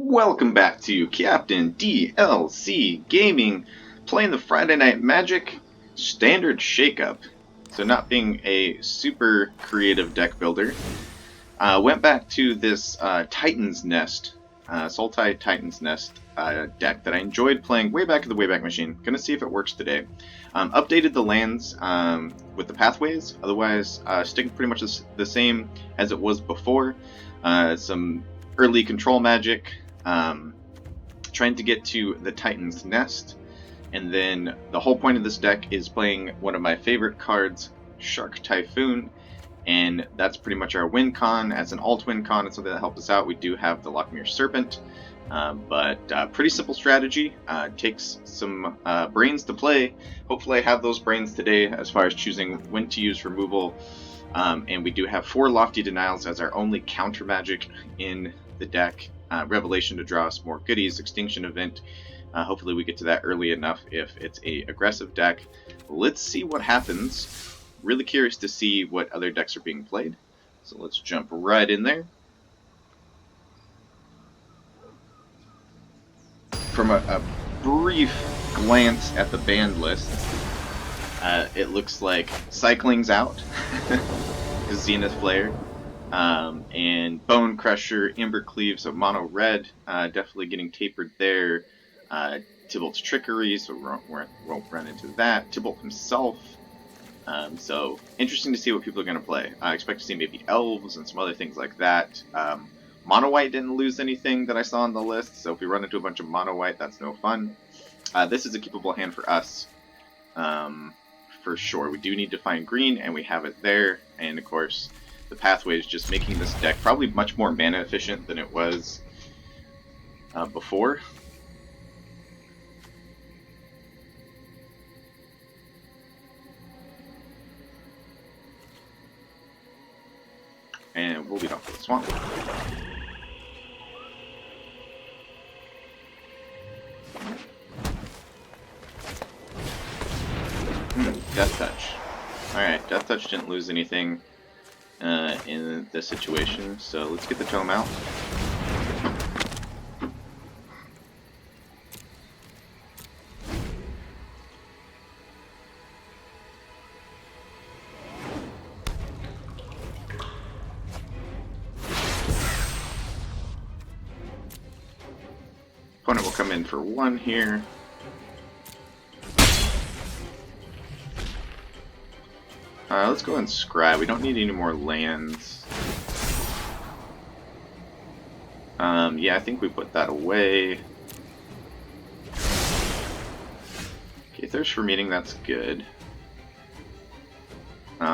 Welcome back to Captain DLC Gaming, playing the Friday Night Magic Standard Shakeup. So not being a super creative deck builder, went back to this Titan's Nest, Sultai Titan's Nest deck that I enjoyed playing way back in the Wayback Machine. Gonna see if it works today. Updated the lands with the pathways, otherwise sticking pretty much the same as it was before. Some early control magic, trying to get to the Titan's Nest, and then the whole point of this deck is playing one of my favorite cards, Typhoon, and that's pretty much our win con. As an alt win con, it's something that helps us out. We do have the Lockmere Serpent, but pretty simple strategy. Takes some brains to play. Hopefully I have those brains today as far as choosing when to use removal. And we do have 4 Lofty Denials as our only counter magic in the deck. Revelation to draw us more goodies, Extinction Event. Hopefully we get to that early enough if it's a aggressive deck. Let's see what happens. Really curious to see what other decks are being played. So let's jump right in there. From a brief glance at the banned list, it looks like Cycling's out, Zenith Flare, and Bone Crusher, Embercleave, so mono red, definitely getting tapered there. Tybalt's Trickery, so we won't run into that. Tybalt himself, so interesting to see what people are going to play. I expect to see maybe Elves and some other things like that. Mono White didn't lose anything that I saw on the list, so if we run into a bunch of Mono White, that's no fun. This is a keepable hand for us. For sure. We do need to find green, and we have it there. And of course, the pathway is just making this deck probably much more mana efficient than it was before. And we'll lead off with the swamp. Death Touch. Alright, Death Touch didn't lose anything in this situation, so let's get the tome out. Opponent will come in for 1 here. Let's go and scry. We don't need any more lands. Yeah, I think we put that away. Okay, Thirst for Meeting, that's good. We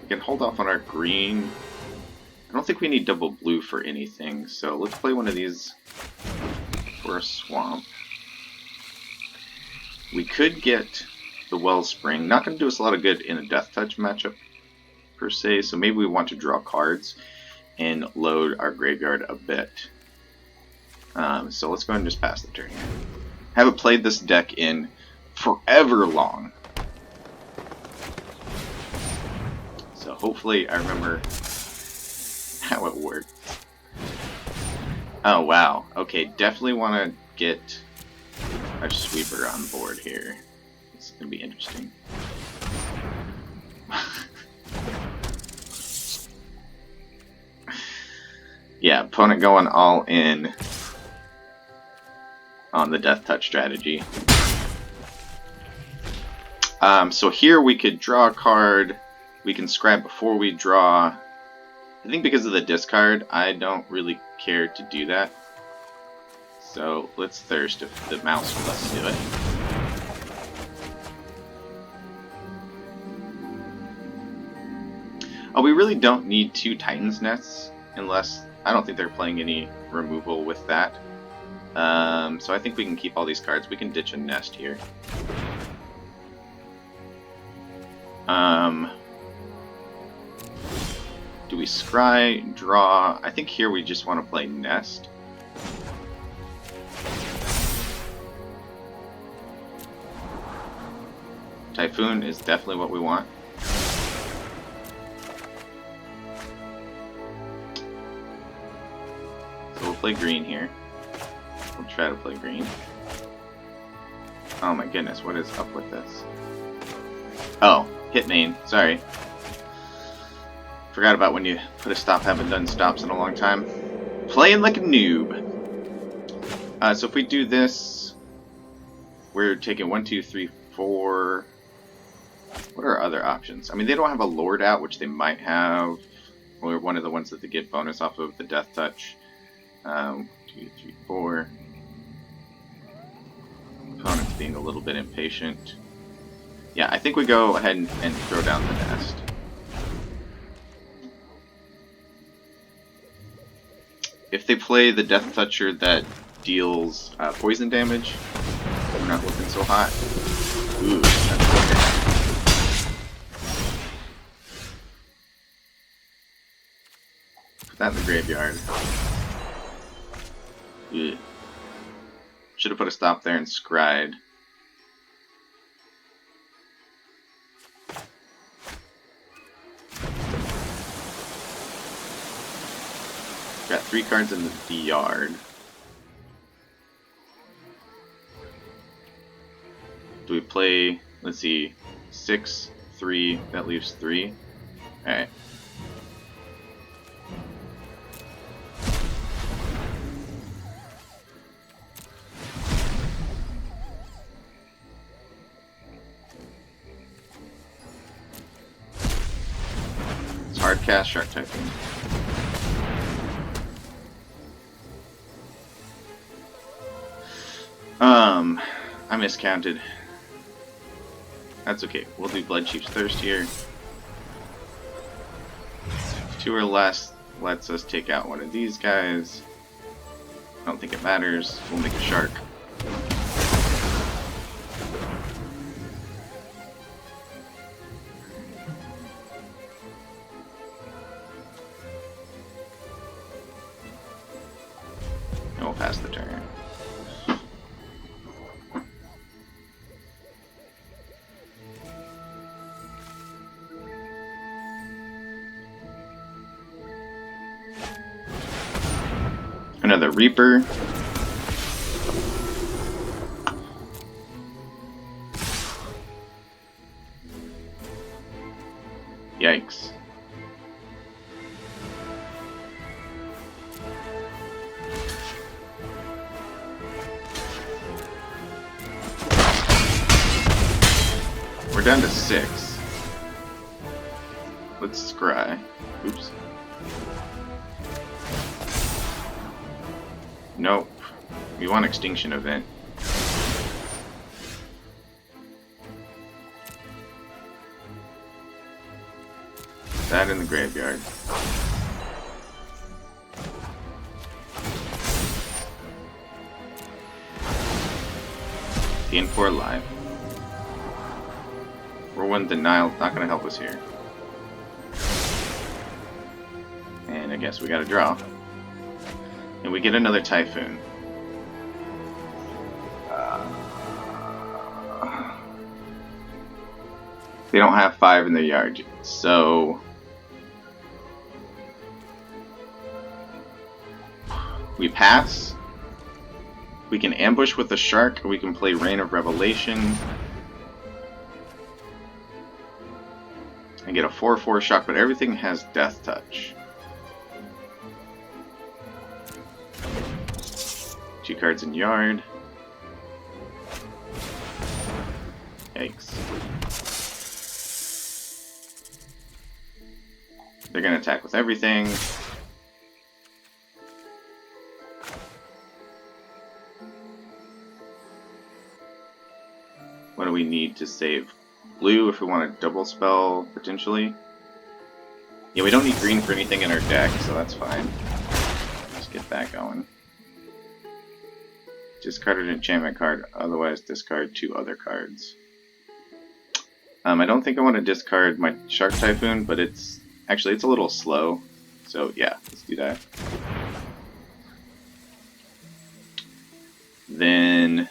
can hold off on our green. I don't think we need double blue for anything, so let's play one of these for a swamp. We could get the Wellspring. Not going to do us a lot of good in a Death Touch matchup, per se, so maybe we want to draw cards and load our graveyard a bit. So let's go ahead and just pass the turn here. Haven't played this deck in forever long, so hopefully I remember how it worked. Oh wow, okay, definitely want to get our sweeper on board here. It's going to be interesting. Yeah, opponent going all in on the Death Touch strategy. So here we could draw a card. We can scrap before we draw. I think because of the discard, I don't really care to do that. So let's Thirst if the mouse will let us do it. Oh, we really don't need 2 Titan's Nests, unless, I don't think they're playing any removal with that. So I think we can keep all these cards. We can ditch a nest here. Do we scry, draw? I think here we just want to play nest. Typhoon is definitely what we want. So we'll play green here. We'll try to play green. Oh my goodness, what is up with this? Oh, hit main, sorry. Forgot about when you put a stop, haven't done stops in a long time. Playing like a noob. So if we do this, we're taking 1, 2, 3, 4. What are other options? I mean, they don't have a Lord out, which they might have. Or one of the ones that they get bonus off of the Death Touch. 2, 3, 4. Opponent's being a little bit impatient. Yeah, I think we go ahead and throw down the nest. If they play the Death Toucher that deals poison damage, we're not looking so hot. Ooh, that's okay. Put that in the graveyard. Ugh. Should have put a stop there and scried. Got 3 cards in the yard. Do we play, let's see, 6, 3, that leaves 3. Alright. It's Hardcast, Shark Typhoon. I miscounted. That's okay. We'll do Bloodchief's Thirst here. 2 or less lets us take out one of these guys. I don't think it matters. We'll make a shark. And we'll pass the turn. Another Reaper. Yikes. We're down to 6. Let's scry. Oops. Nope. We want Extinction Event. That in the graveyard. Gain 4 life. We're 1 denial, not gonna help us here. And I guess we gotta draw. And we get another Typhoon. They don't have 5 in their yard, so we pass. We can ambush with the shark, or we can play Reign of Revelation and get a 4/4 shock, but everything has Death Touch. 2 cards in yard. Yikes. They're gonna attack with everything. What do we need to save blue if we want a double spell, potentially? Yeah, we don't need green for anything in our deck, so that's fine. Let's get that going. Discard an enchantment card, otherwise discard 2 other cards. I don't think I want to discard my Shark Typhoon, but it's actually it's a little slow, so yeah, let's do that. Then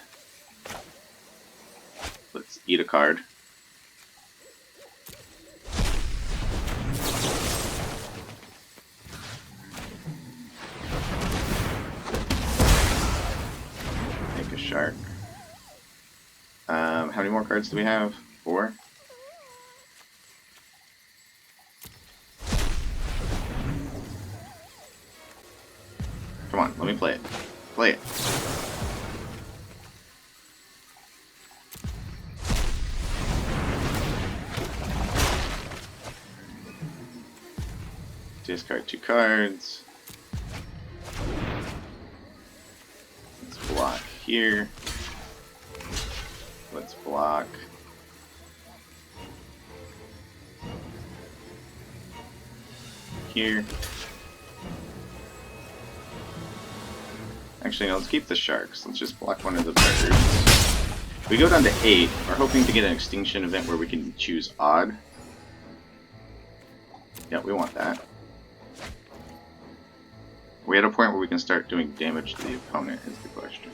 let's eat a card. shark. How many more cards do we have? 4? Come on, let me play it. Play it. Discard 2 cards. Let's block here. Let's block. Here. Actually, no, let's keep the sharks. Let's just block one of the birds. We go down to 8. We're hoping to get an extinction event where we can choose odd. Yeah, we want that. We're at a point where we can start doing damage to the opponent, is the question.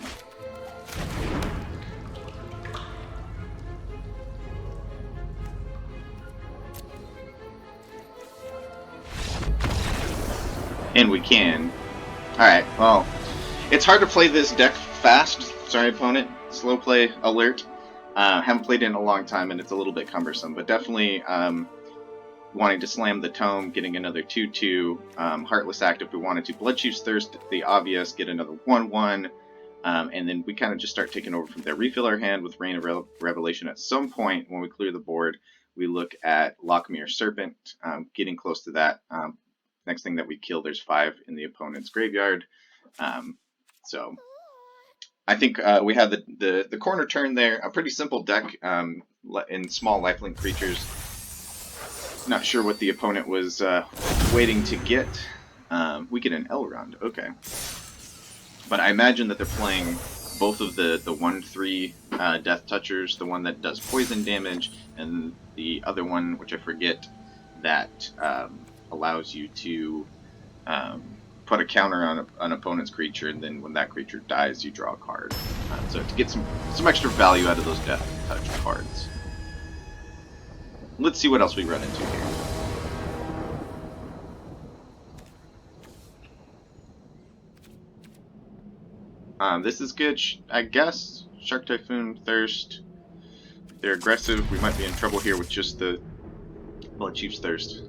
And we can. Alright, well, it's hard to play this deck fast. Sorry, opponent. Slow play alert. Haven't played it in a long time, and it's a little bit cumbersome, but definitely wanting to slam the tome, getting another 2/2, Heartless Act if we wanted to, Bloodchief's Thirst, the obvious, get another 1/1, and then we kind of just start taking over from there. Refill our hand with Rain of Revelation at some point when we clear the board. We look at Lochmere Serpent, getting close to that. Next thing that we kill, there's 5 in the opponent's graveyard. So I think we have the corner turn there. A pretty simple deck in small lifelink creatures. Not sure what the opponent was waiting to get. We get an Elrond, okay. But I imagine that they're playing both of the 1/3 Death Touchers, the one that does poison damage, and the other one, which I forget, that allows you to put a counter on an opponent's creature, and then when that creature dies, you draw a card. So to get some extra value out of those Death Touch cards. Let's see what else we run into here. This is good, I guess. Shark Typhoon, Thirst. They're aggressive. We might be in trouble here with just the Bloodchief's Thirst.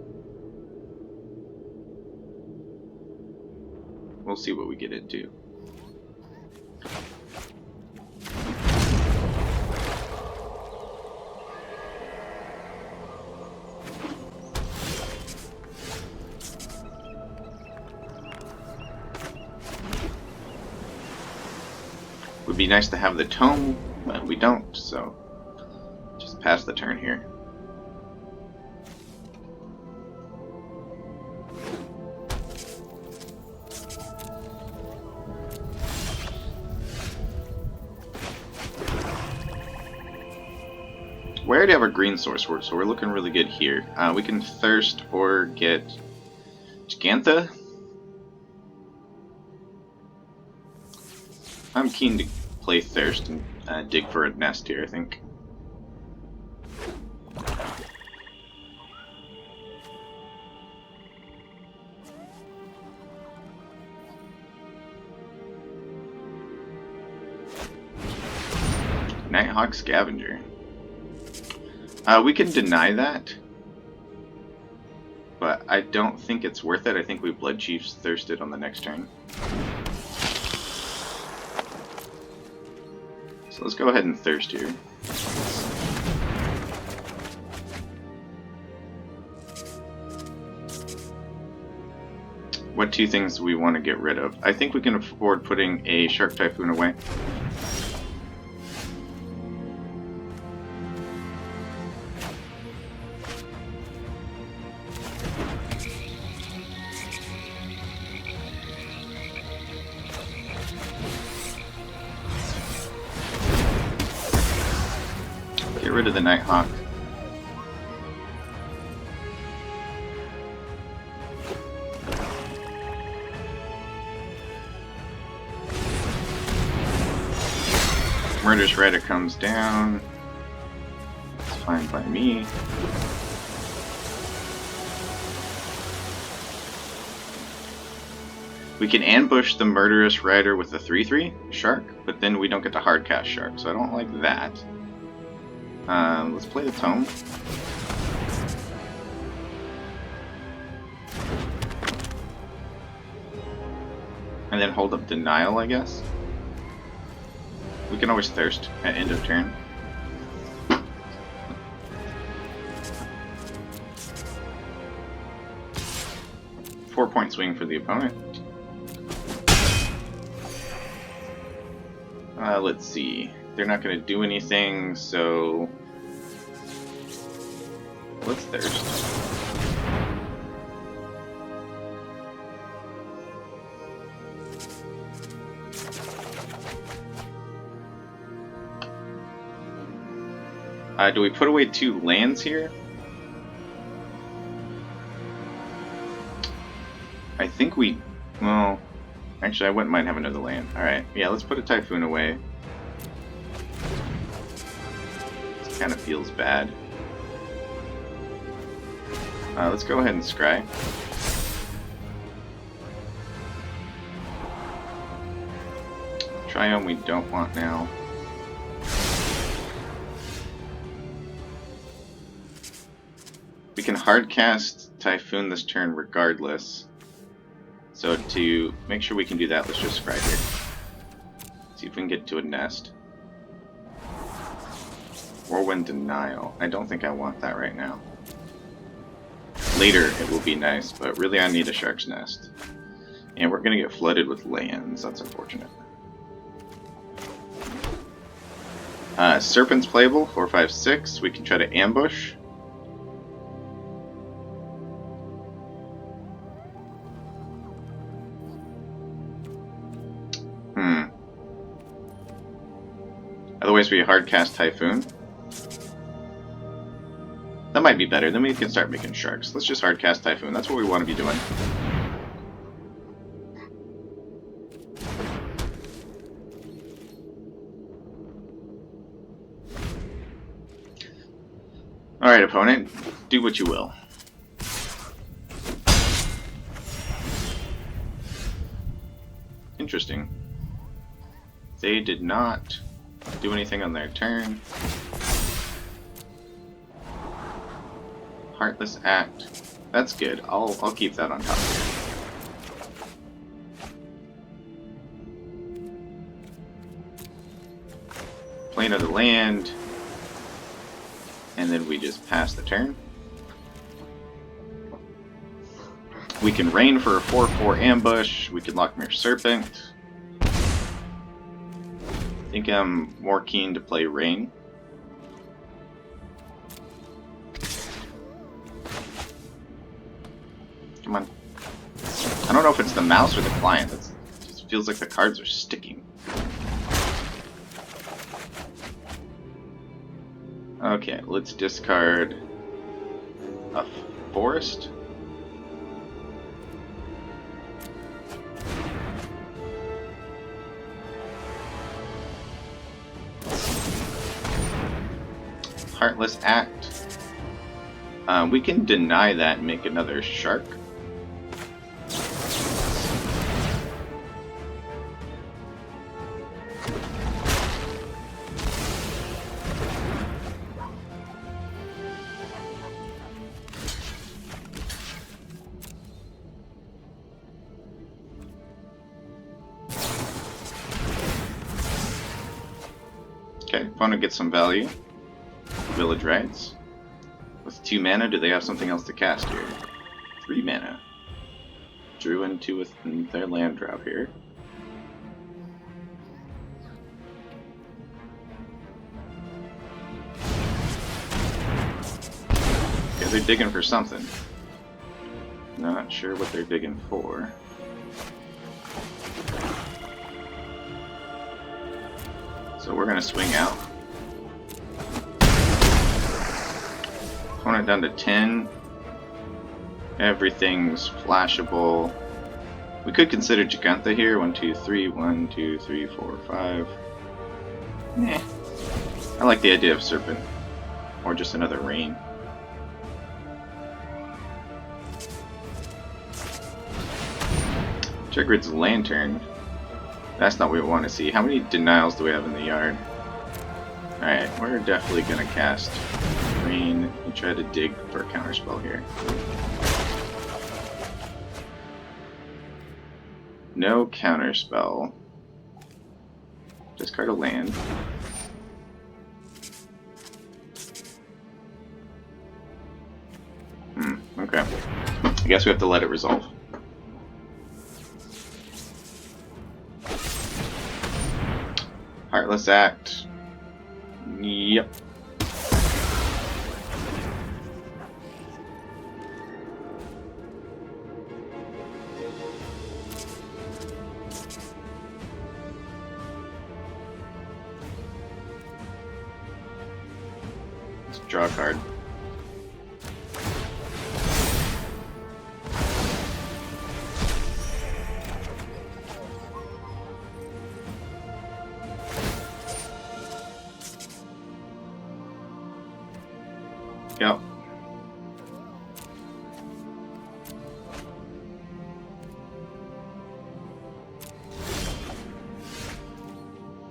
We'll see what we get into. Would be nice to have the tome, but we don't, so just pass the turn here. We already have a green source, so we're looking really good here. We can Thirst or get Gigantha. I'm keen to play Thirst and dig for a nest here, I think. Nighthawk Scavenger. We can deny that, but I don't think it's worth it. I think we Bloodchief's Thirsted on the next turn. So let's go ahead and Thirst here. What 2 things do we want to get rid of? I think we can afford putting a Shark Typhoon away. Get rid of the Nighthawk. Murderous Rider comes down. It's fine by me. We can ambush the Murderous Rider with a 3/3 Shark, but then we don't get to hardcast Shark, so I don't like that. Let's play the Tome. And then hold up Denial, I guess. We can always Thirst at end of turn. Four-point swing for the opponent. Let's see. They're not going to do anything, so let's Thirst. Do we put away 2 lands here? I think we... well... actually, I wouldn't mind having another land. Alright, yeah, let's put a Typhoon away. This kind of feels bad. Let's go ahead and scry. Triome we don't want now. We can hardcast Typhoon this turn regardless. So to make sure we can do that, let's just scry here. See if we can get to a nest. Whirlwind Denial. I don't think I want that right now. Later it will be nice, but really I need a Shark's Nest. And we're gonna get flooded with lands, that's unfortunate. Serpent's playable, 4, 5, 6. We can try to ambush. Otherwise we hardcast Typhoon. That might be better, then we can start making sharks. Let's just hardcast Typhoon, that's what we want to be doing. Alright opponent, do what you will. Interesting. They did not do anything on their turn. Heartless Act. That's good. I'll keep that on top here. Play another land. And then we just pass the turn. We can Rain for a 4/4 ambush. We can lock Mirror Serpent. I think I'm more keen to play Rain. Come on. I don't know if it's the mouse or the client. It just feels like the cards are sticking. Okay, let's discard a forest. Heartless Act. We can deny that and make another shark. Okay, opponent gets some value. Village Rites. With 2 mana, do they have something else to cast here? 3 mana. Drew into with their land drop here. Okay, they're digging for something. Not sure what they're digging for. So we're gonna swing out. Opponent down to 10. Everything's flashable. We could consider Giganta here. 1, 2, 3. 1, 2, 3, 4, 5. Eh. I like the idea of Serpent. Or just another Rain. Triggered's Lantern. That's not what we want to see. How many denials do we have in the yard? Alright, we're definitely going to cast Rain and try to dig for a counterspell here. No counterspell. Discard a land. Okay. I guess we have to let it resolve. Heartless Act. Yep. Let's draw a card. Yep.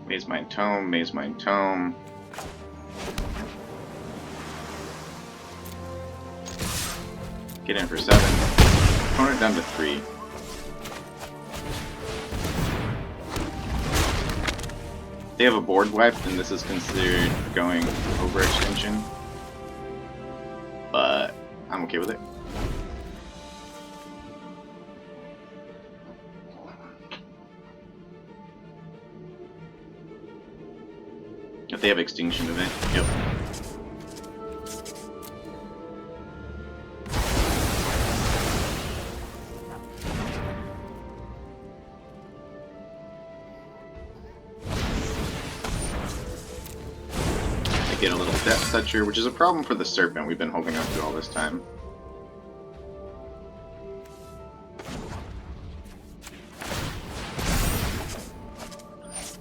Maze Mine Tome, Maze Mine Tome. Get in for 7. Opponent down to 3. They have a board wipe, and this is considered going overextension. But I'm okay with it. If they have Extinction Event, yep. Get a little Depth Toucher, which is a problem for the Serpent we've been holding on to all this time.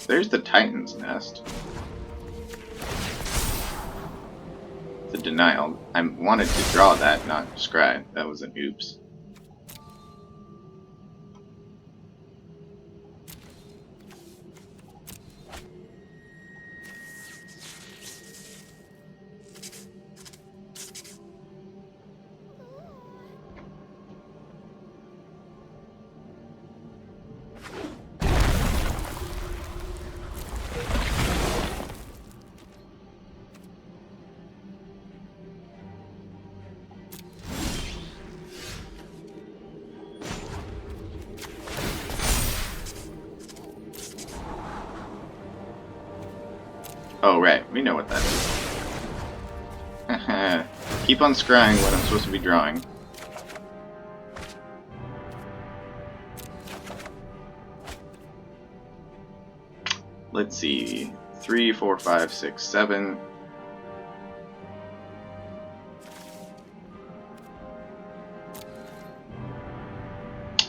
There's the Titan's Nest. The Denial. I wanted to draw that, not scry. That was an oops. Oh, right. We know what that is. Keep on scrying what I'm supposed to be drawing. Let's see. 3, 4, 5, 6, 7.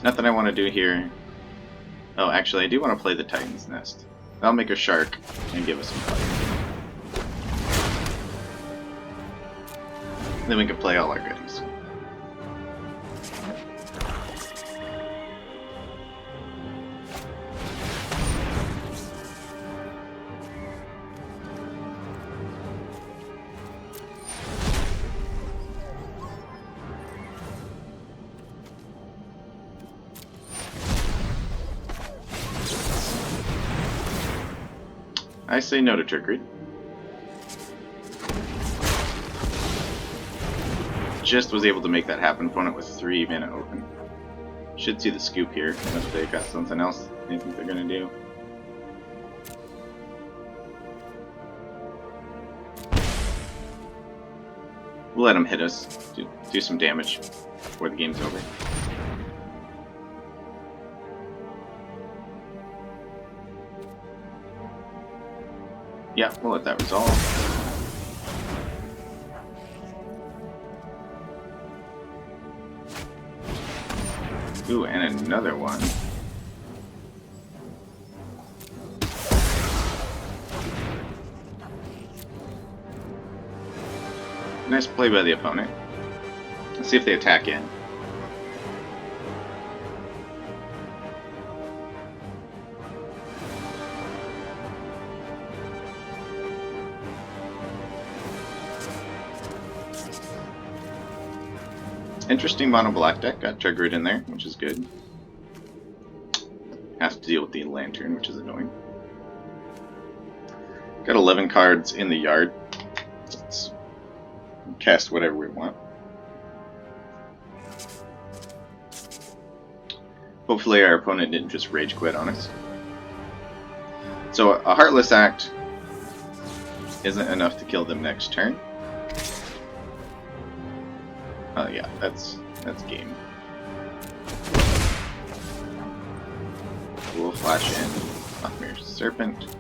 Nothing I want to do here. Oh, actually, I do want to play the Titan's Nest. I'll make a shark and give us some color. Then we can play all our goodies. I say no to trickery. Just was able to make that happen. Opponent with 3 mana open. Should see the scoop here, unless they've got something else they think they're gonna do. We'll let them hit us, do some damage before the game's over. Yeah, we'll let that resolve. Ooh, and another one. Nice play by the opponent. Let's see if they attack in. Interesting mono black deck, got triggered in there, which is good. Has to deal with the lantern, which is annoying. Got 11 cards in the yard. Let's cast whatever we want. Hopefully our opponent didn't just rage quit on us. So a Heartless Act isn't enough to kill them next turn. Oh yeah, that's game. We'll flash in Lochmere Serpent.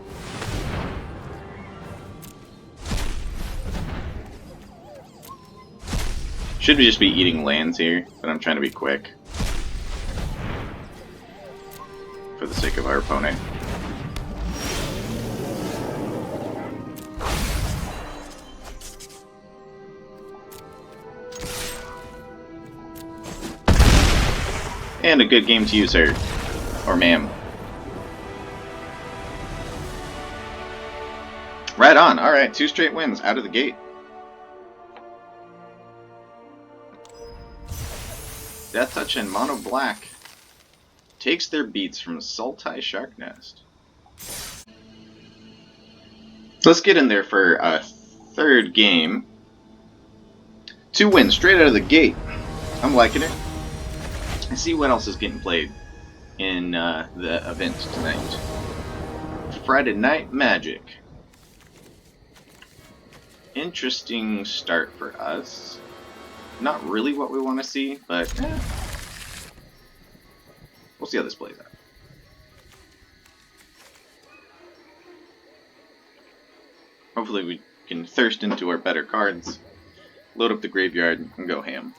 Should just be eating lands here, but I'm trying to be quick. For the sake of our opponent. And a good game to use her. Or ma'am. Right on. Alright, 2 straight wins out of the gate. Death Touch and Mono Black takes their beats from Sultai Shark Nest. Let's get in there for a third game. 2 wins straight out of the gate. I'm liking it. I see what else is getting played in the event tonight. Friday Night Magic. Interesting start for us. Not really what we want to see, but we'll see how this plays out. Hopefully we can thirst into our better cards, load up the graveyard, and go ham.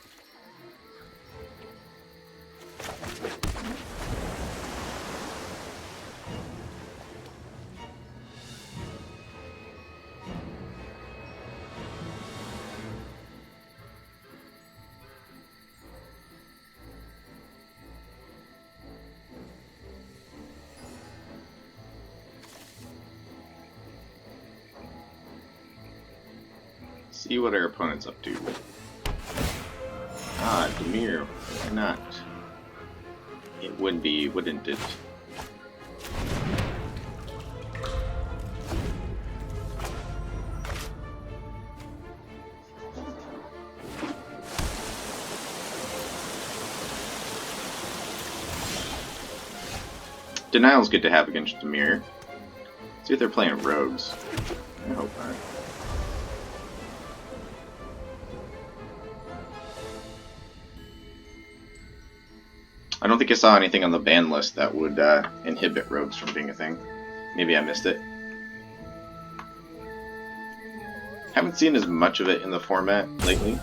See what our opponent's up to. Ah, Demir, why not? It would be, wouldn't it? Denial's good to have against Demir. See if they're playing rogues. I hope not. I don't think I saw anything on the ban list that would inhibit rogues from being a thing. Maybe I missed it. Haven't seen as much of it in the format lately.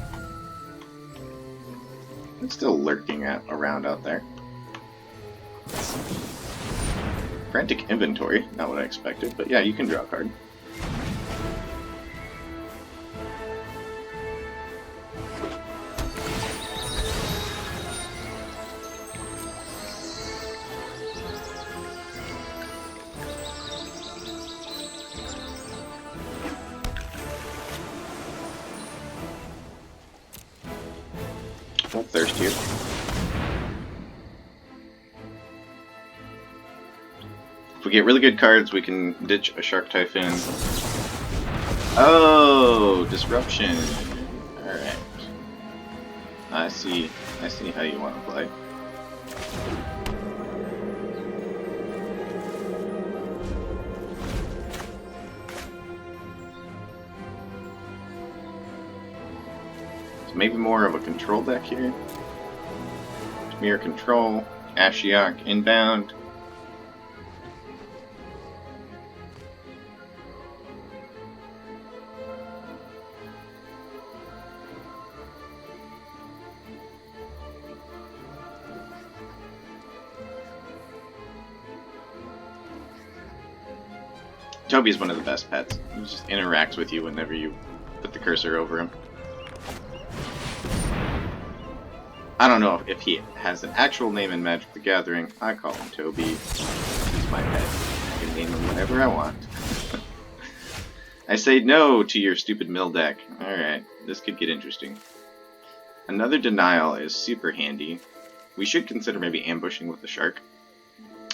It's still lurking around out there. Frantic Inventory, not what I expected, but yeah, you can draw a card. Won't thirst here. If we get really good cards, we can ditch a Shark Typhoon. Oh, Disruption. Alright. I see how you want to play. Maybe more of a control deck here. Mirror Control, Ashiok inbound. Toby's one of the best pets. He just interacts with you whenever you put the cursor over him. I don't know if he has an actual name in Magic the Gathering. I call him Toby. He's my pet. I can name him whatever I want. I say no to your stupid mill deck. Alright, this could get interesting. Another denial is super handy. We should consider maybe ambushing with the shark.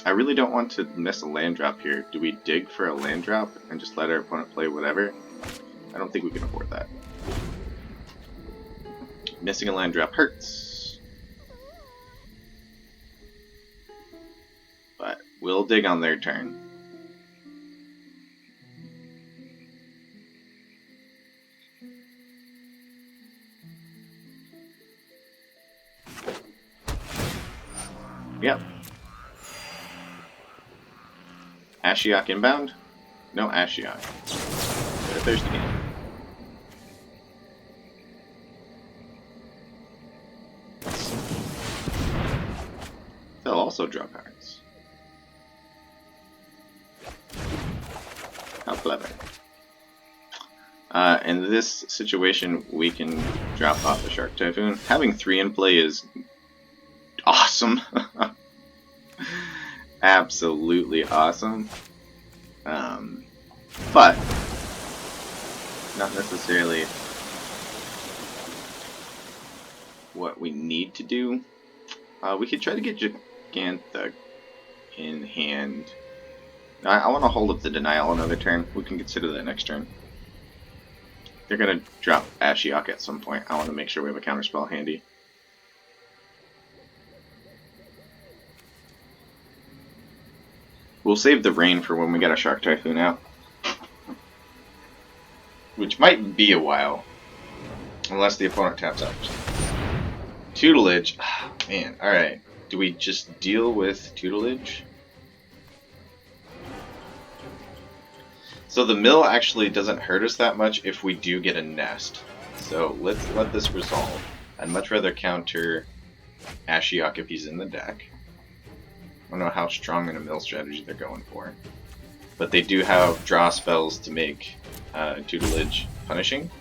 I really don't want to miss a land drop here. Do we dig for a land drop and just let our opponent play whatever? I don't think we can afford that. Missing a land drop hurts. But we'll dig on their turn. Yep. Ashiok inbound? No Ashiok. They're a thirsty game. They'll also draw cards. How clever. In this situation, we can drop off the Shark Typhoon. Having 3 in play is awesome. Absolutely awesome. But not necessarily what we need to do. We could try to get Gigantha in hand. I want to hold up the denial another turn. We can consider that next turn. They're going to drop Ashiok at some point. I want to make sure we have a counterspell handy. We'll save the rain for when we get a Shark Typhoon out. Which might be a while. Unless the opponent taps out. Tutelage. Oh, man, alright. Do we just deal with tutelage? So the mill actually doesn't hurt us that much if we do get a nest. So let's let this resolve. I'd much rather counter Ashiok if he's in the deck. I don't know how strong in a mill strategy they're going for. But they do have draw spells to make tutelage punishing.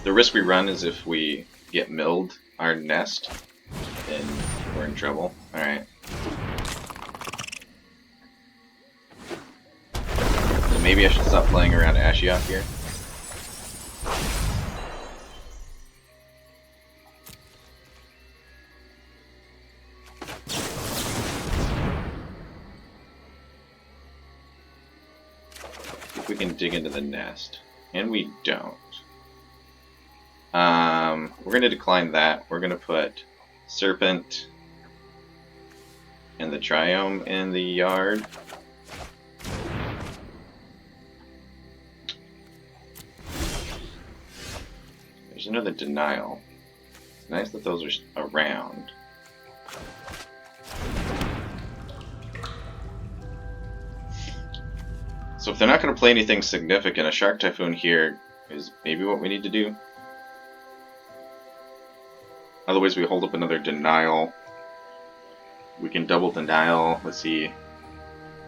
The risk we run is if we get milled our nest, then we're in trouble. Alright. So maybe I should stop playing around Ashiok here. If we can dig into the nest. And we don't. We're going to decline that. We're going to put Serpent and the Triome in the yard. There's another denial. It's nice that those are around. So if they're not going to play anything significant, a Shark Typhoon here is maybe what we need to do. Otherwise we hold up another denial. We can double denial. Let's see.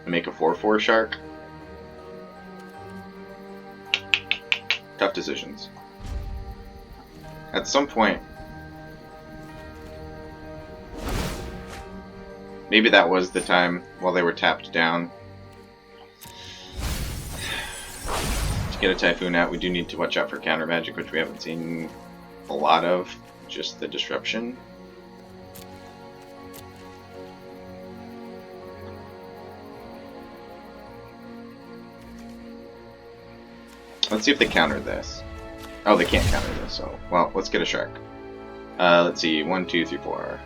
Make a 4/4 Shark. Tough decisions. At some point, maybe that was the time while they were tapped down. To get a Typhoon out, we do need to watch out for counter magic, which we haven't seen a lot of. Just the disruption. Let's see if they counter this. Oh, they can't counter this, so, well, let's get a shark. Let's see, 1, 2, 3, 4.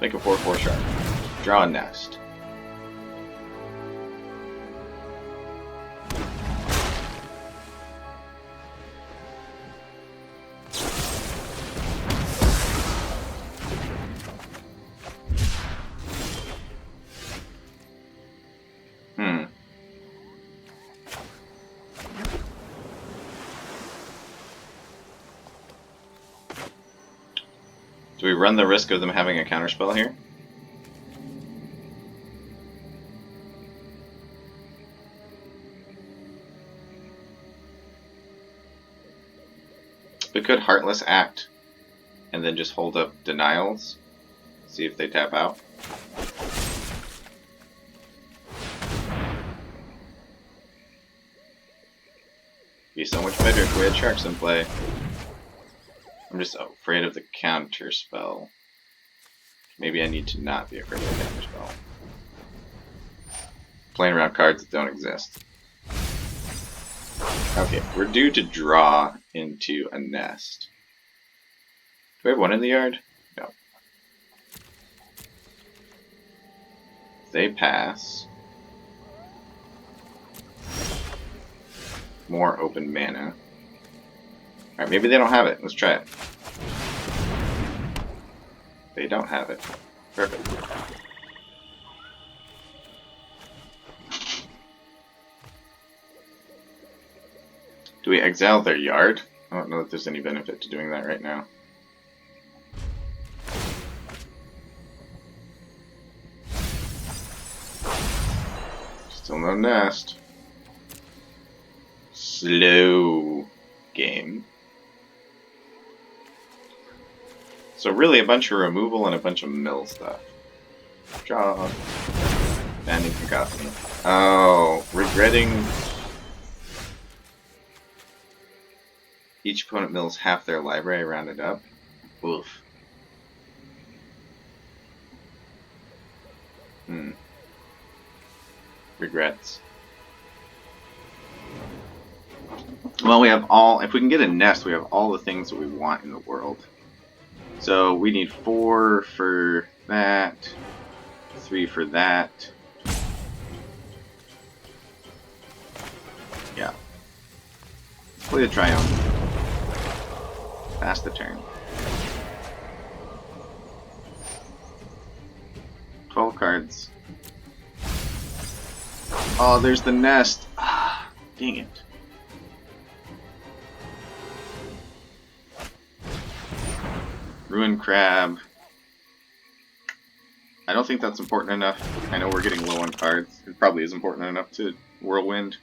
Make a 4/4 shark. Draw a nest. Do we run the risk of them having a counterspell here? We could Heartless Act and then just hold up denials. See if they tap out. so much better if we had sharks in play. I'm just afraid of the counter spell. Maybe I need to not be afraid of the counter spell. Playing around cards that don't exist. Okay, we're due to draw into a nest. Do we have one in the yard? No. They pass. More open mana. Alright, maybe they don't have it. Let's try it. They don't have it. Perfect. Do we exile their yard? I don't know if there's any benefit to doing that right now. Still no nest. Slow game. So really a bunch of removal and a bunch of mill stuff. Draw. Banding Cacophony. Oh, regretting. Each opponent mills half their library rounded up. Oof. Regrets. Well, we have all, if we can get a nest, we have all the things that we want in the world. So we need 4 for that, 3 for that. Yeah. Play the Triumph. Pass the turn. 12 cards. Oh, there's the nest. Ah, dang it. Ruin Crab. I don't think that's important enough. I know we're getting low on cards. It probably is important enough to Whirlwind.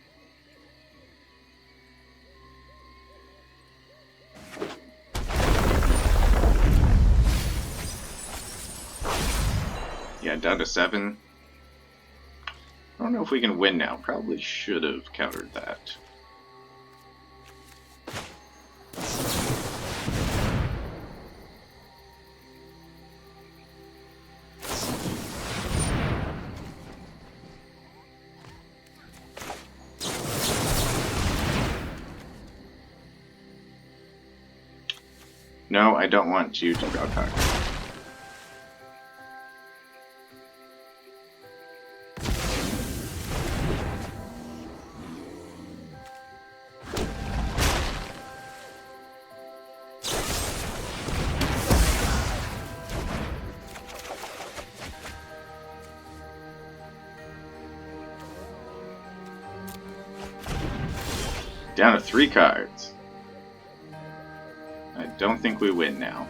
Yeah, down to 7. I don't know if we can win now. Probably should have countered that. No, I don't want you to draw a card. Down to 3 cards. I don't think we win now.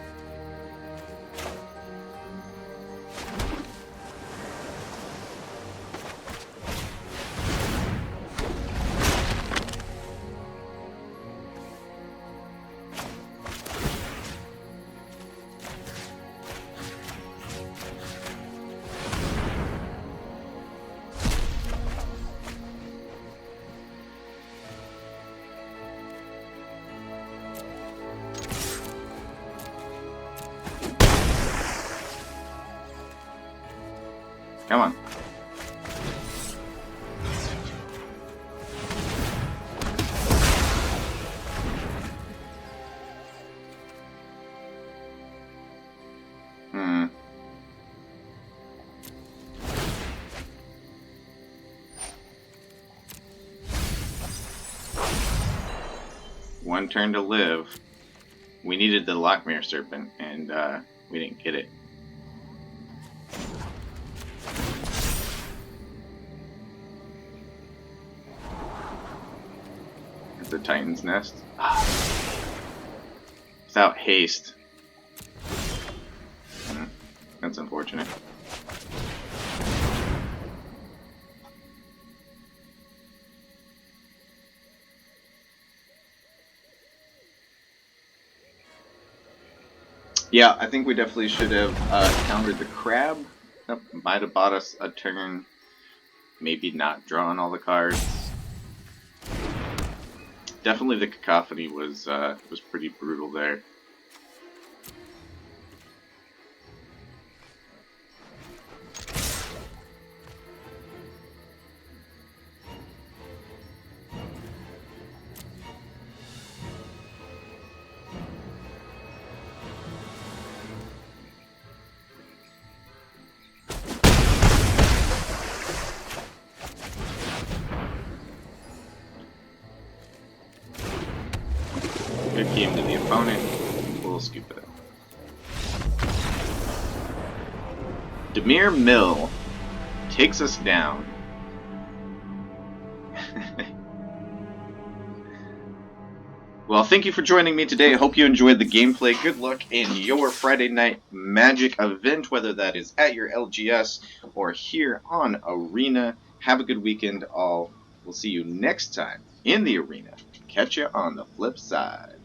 Come on. One turn to live. We needed the Lockmere Serpent, and we didn't get it. The Titan's Nest. Without haste. That's unfortunate. Yeah, I think we definitely should have countered the crab. That might have bought us a turn. Maybe not drawn all the cards. Definitely the cacophony was pretty brutal there. Good game to the opponent. We'll scoop it up. Demir Mill takes us down. Well, thank you for joining me today. I hope you enjoyed the gameplay. Good luck in your Friday Night Magic event, whether that is at your LGS or here on Arena. Have a good weekend, all. We'll see you next time in the arena. Catch you on the flip side.